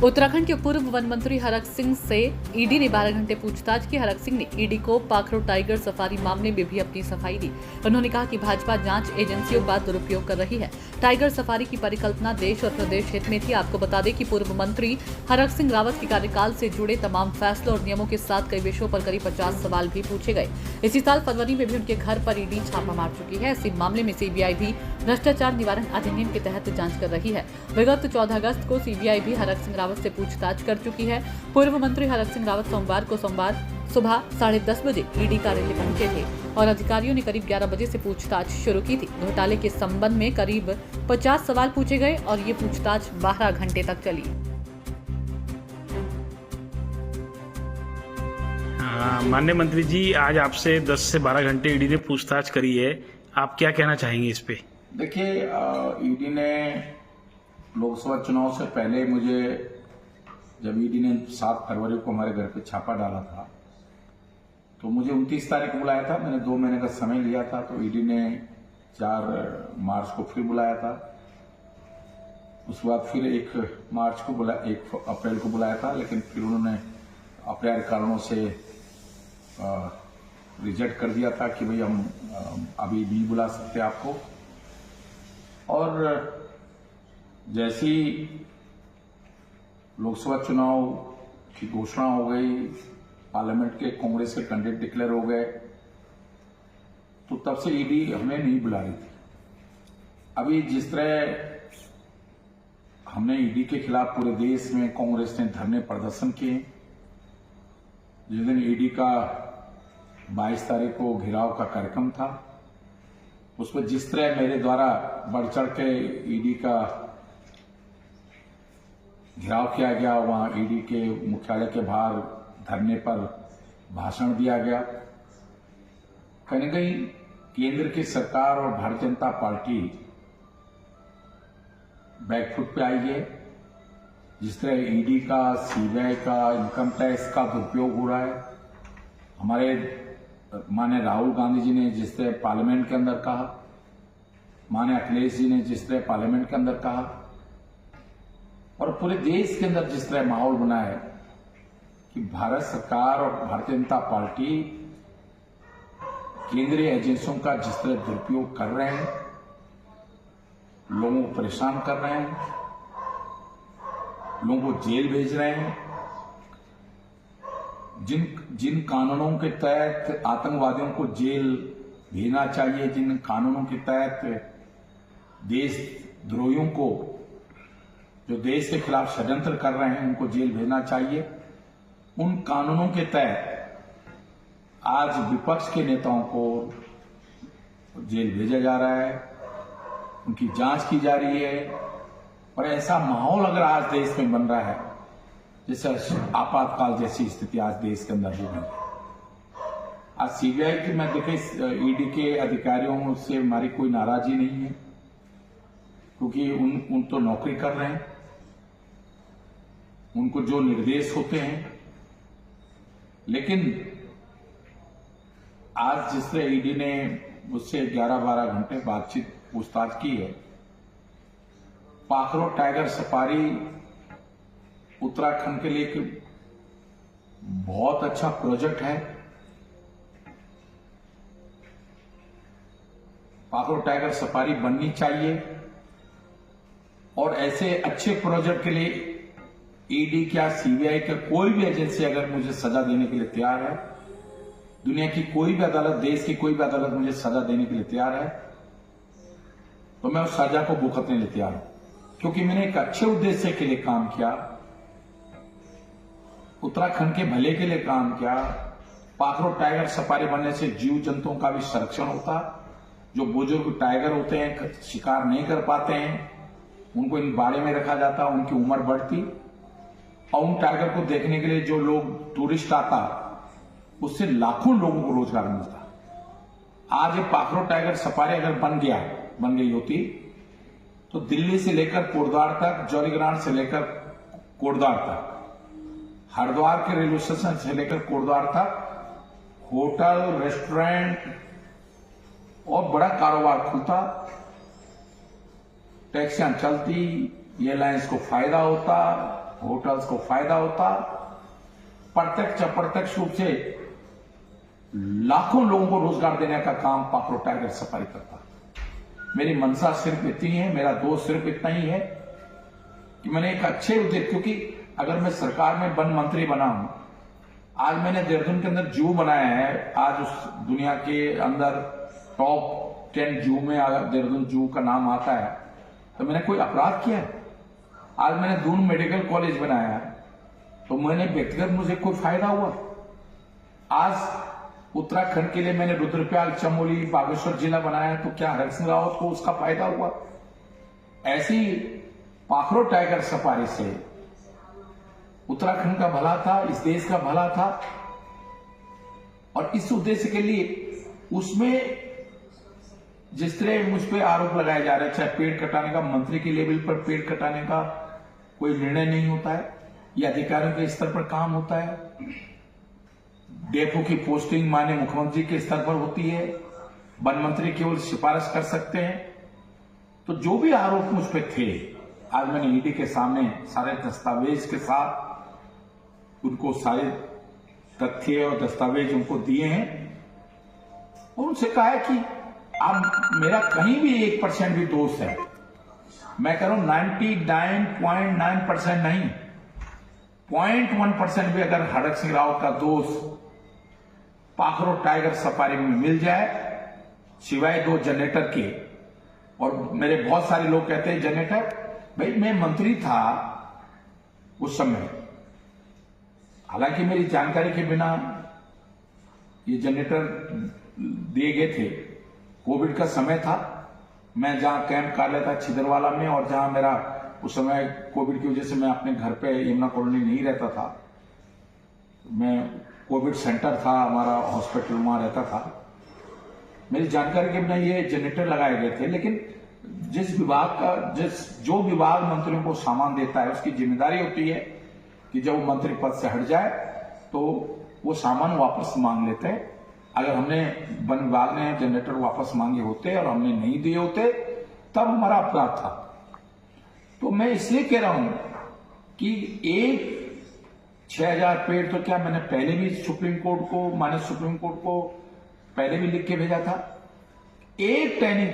उत्तराखंड के पूर्व वन मंत्री हरक सिंह से ईडी ने 12 घंटे पूछताछ की। हरक सिंह ने ईडी को पाखरो टाइगर सफारी मामले में भी अपनी सफाई दी। उन्होंने कहा कि भाजपा जांच एजेंसियों का दुरुपयोग कर रही है। टाइगर सफारी की परिकल्पना देश और प्रदेश हित में थी। आपको बता दें कि पूर्व मंत्री हरक सिंह रावत के कार्यकाल से जुड़े तमाम फैसलों और नियमों के साथ कई विषयों पर करीब 50 सवाल भी पूछे गए। इसी साल फरवरी में भी उनके घर पर ईडी छापा मार चुकी है। इसी मामले में सीबीआई भी भ्रष्टाचार निवारण अधिनियम के तहत जांच कर रही है। विगत 14 अगस्त को सीबीआई भी हरक सिंह रावत से पूछताछ कर चुकी है। पूर्व मंत्री हरक सिंह रावत सोमवार सुबह 10:30 बजे ईडी कार्यालय पहुंचे थे और अधिकारियों ने करीब 11 बजे से पूछताछ शुरू की थी। घोटाले के संबंध में करीब 50 सवाल पूछे गए और ये पूछताछ 12 घंटे तक चली। माननीय मंत्री जी, आज आपसे 10 से 12 घंटे ईडी ने पूछताछ करी है। आप क्या कहना चाहेंगे इस पे? देखिए, ईडी ने लोकसभा चुनाव से पहले मुझे, जब ईडी ने 7 फरवरी को हमारे घर पे छापा डाला था, तो मुझे 29 तारीख को बुलाया था। मैंने 2 महीने का समय लिया था। तो ईडी ने 4 मार्च को फिर बुलाया था। उसके बाद फिर 1 अप्रैल को बुलाया था, लेकिन फिर उन्होंने अपरिहार्य कारणों से रिजेक्ट कर दिया था कि भाई हम अभी नहीं बुला सकते आपको। और जैसी लोकसभा चुनाव की घोषणा हो गई, पार्लियामेंट के कांग्रेस के कैंडिडेट डिक्लेयर हो गए, तो तब से ईडी हमें नहीं बुला रही थी। अभी जिस तरह हमने ईडी के खिलाफ पूरे देश में कांग्रेस ने धरने प्रदर्शन किए, जिस दिन ईडी का 22 तारीख को घेराव का कार्यक्रम था, उसमें जिस तरह मेरे द्वारा बढ़ चढ़ के ईडी का घेराव किया गया, वहां ईडी के मुख्यालय के बाहर धरने पर भाषण दिया गया, कहीं न कहीं केंद्र की सरकार और भारतीय जनता पार्टी बैकफुट पे आई है। जिस तरह ईडी का, सीबीआई का, इनकम टैक्स का दुरुपयोग हो रहा है। हमारे माननीय राहुल गांधी जी ने जिस तरह पार्लियामेंट के अंदर कहा, माननीय अखिलेश जी ने जिस तरह पार्लियामेंट के अंदर कहा, और पूरे देश के अंदर जिस तरह माहौल बना है कि भारत सरकार और भारतीय जनता पार्टी केंद्रीय एजेंसियों का जिस तरह दुरुपयोग कर रहे हैं, लोगों को परेशान कर रहे हैं, लोगों को जेल भेज रहे हैं। जिन कानूनों के तहत आतंकवादियों को जेल भेजना चाहिए, जिन कानूनों के तहत देशद्रोहियों को, जो देश के खिलाफ षड्यंत्र कर रहे हैं, उनको जेल भेजना चाहिए, उन कानूनों के तहत आज विपक्ष के नेताओं को जेल भेजा जा रहा है, उनकी जांच की जा रही है। और ऐसा माहौल अगर आज देश में बन रहा है, जैसे आपातकाल जैसी स्थिति आज देश के अंदर हो गई है। आज सीबीआई की, मैं देखे ईडी के अधिकारियों से हमारी कोई नाराजगी नहीं है, क्योंकि उन तो नौकरी कर रहे हैं, उनको जो निर्देश होते हैं। लेकिन आज जिस तरह ईडी ने मुझसे 11-12 घंटे बातचीत पूछताछ की है, पाखरो टाइगर सफारी उत्तराखंड के लिए एक बहुत अच्छा प्रोजेक्ट है। पाखरो टाइगर सफारी बननी चाहिए, और ऐसे अच्छे प्रोजेक्ट के लिए ईडी क्या, सीबीआई का कोई भी एजेंसी अगर मुझे सजा देने के लिए तैयार है, दुनिया की कोई भी अदालत, देश की कोई भी अदालत मुझे सजा देने के लिए तैयार है, तो मैं उस सजा को भुगतने के लिए तैयार हूं, क्योंकि मैंने एक अच्छे उद्देश्य के लिए काम किया, उत्तराखंड के भले के लिए काम किया। पाखरो टाइगर सफारी बनने से जीव जंतुओं का भी संरक्षण होता। जो बुजुर्ग टाइगर होते हैं, शिकार नहीं कर पाते हैं, उनको इन बाड़े में रखा जाता, उनकी उम्र बढ़ती, और उन टाइगर को देखने के लिए जो लोग टूरिस्ट आता, उससे लाखों लोगों को रोजगार मिलता। आज ये पाखरो टाइगर सफारी अगर बन गई होती, तो दिल्ली से लेकर कोटद्वार तक, जौलीग्रांट से लेकर कोटद्वार तक, हरिद्वार के रेलवे स्टेशन से लेकर कोटद्वार तक होटल, रेस्टोरेंट और बड़ा कारोबार खुलता, टैक्सियां चलती, एयरलाइंस को फायदा होता, होटल्स को फायदा होता, प्रत्यक्ष अप्रत्यक्ष रूप से लाखों लोगों को रोजगार देने का काम पाखरो टाइगर सफारी करता। मेरी मंशा सिर्फ इतनी है, मेरा दोस्त सिर्फ इतना ही है कि मैंने एक अच्छे उद्देश्य, क्योंकि अगर मैं सरकार में वन मंत्री बना हूं, आज मैंने देहरादून के अंदर जू बनाया है, आज उस दुनिया के अंदर टॉप 10 जू में अगर देहरादून जू का नाम आता है, तो मैंने कोई अपराध किया है? आज मैंने दून मेडिकल कॉलेज बनाया है, तो मैंने व्यक्तिगत मुझे कोई फायदा हुआ? आज उत्तराखंड के लिए मैंने रुद्रप्रयाग, चमोली, बागेश्वर जिला बनाया, तो क्या हरक सिंह रावत को उसका फायदा हुआ? ऐसी पाखरो टाइगर सफारी से उत्तराखंड का भला था, इस देश का भला था। और इस उद्देश्य के लिए उसमें जिस तरह मुझ पे आरोप लगाए जा रहे हैं, चाहे पेड़ कटाने का, मंत्री के लेवल पर पेड़ कटाने का कोई निर्णय नहीं होता है, यह अधिकारियों के स्तर पर काम होता है। डेफो की पोस्टिंग माननीय मुख्यमंत्री के स्तर पर होती है, वन मंत्री केवल सिफारिश कर सकते हैं। तो जो भी आरोप मुझ पे थे, आज मैंने ईडी के सामने सारे दस्तावेज के साथ उनको सारे तथ्य और दस्तावेज उनको दिए हैं और उनसे कहा है कि अब मेरा कहीं भी 1% भी दोष है, मैं कह रहा हूं 99.9% नहीं, 0.1% भी अगर हरक सिंह रावत का दोष पाखरो टाइगर सफारी में मिल जाए, सिवाय 2 जनरेटर के, और मेरे बहुत सारे लोग कहते हैं जनरेटर, भाई मैं मंत्री था उस समय, हालांकि मेरी जानकारी के बिना ये जनरेटर दिए गए थे। कोविड का समय था, मैं जहां कैंप कर लेता छिदरवाला में, और जहां मेरा उस समय कोविड की वजह से मैं अपने घर पे यमुना कॉलोनी नहीं रहता था, मैं कोविड सेंटर था हमारा, हॉस्पिटल वहां रहता था, मेरी जानकारी के बिना ये जनरेटर लगाए गए थे। लेकिन जिस विभाग का जो विभाग मंत्रियों को सामान देता है, उसकी जिम्मेदारी होती है कि जब वो मंत्री पद से हट जाए तो वो सामान वापस मांग लेते हैं। अगर हमने वन विभाग ने जनरेटर वापस मांगे होते और हमने नहीं दिए होते, तब हमारा अपराध था। तो मैं इसलिए कह रहा हूं कि एक 6000 पेड़ तो क्या मैंने पहले भी सुप्रीम कोर्ट को, माननीय सुप्रीम कोर्ट को पहले भी लिख के भेजा था। एक टहनी